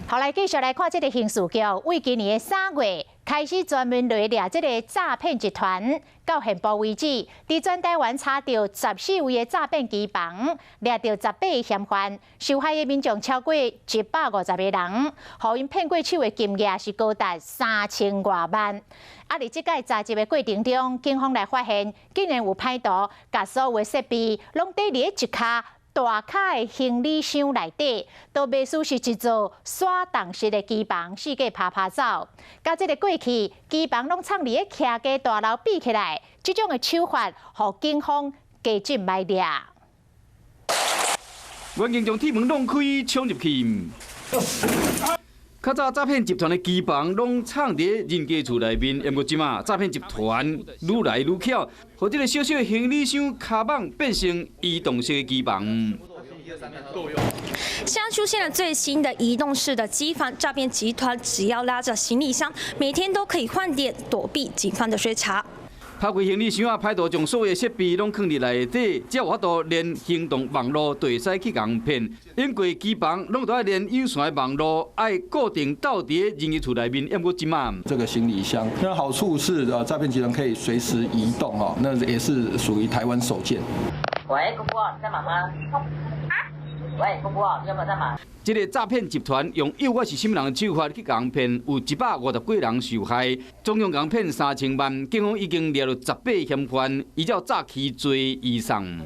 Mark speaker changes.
Speaker 1: 后来继续来看这个刑事局，为今年的3月开始专门来抓这个诈骗集团。到现报为止，伫全台湾查到14位的诈骗机房，抓到18个嫌犯，受害的民众超过150个人，互因骗过手的金额是高达3000多万。啊！伫即届查缉的过程中，警方来发现，竟然有歹徒把所有的设备拢伫咧一卡大卡的行李箱内底，都卖出是一座刷动式的机房，四界爬走。甲即个过去，机房拢藏伫咧徛家大楼闭起来，即种的手法，互警方加紧埋抓。
Speaker 2: 阮警将铁门弄开，冲入去。较早诈骗集团的机房拢藏伫人家厝内面，不过即马诈骗集团愈来愈巧，互这个小小的行李箱卡网变成移动式的机房。
Speaker 3: 现在出现了最新的移动式的机房，诈骗集团只要拉着行李箱，每天都可以换点，躲避警方的追查。
Speaker 2: 拍开行李箱啊，歹徒将所有的设备拢放伫内底，只要有法度连行动网络都会使去共骗。因过机房拢都要连有线的网络，爱固定到伫人家厝内面，要不即马。
Speaker 4: 这个行李箱，那好处是诈骗集团可以随时移动哦，那也是属于台湾首见。
Speaker 5: 喂，姑姑，你在忙吗？喂，姑姑，你有没有在忙？
Speaker 2: 这个诈骗集团用诱我是什么人的手法去共骗，有150几人受害，总共共骗3000万。警方已经抓到18嫌犯，依照诈欺罪移送。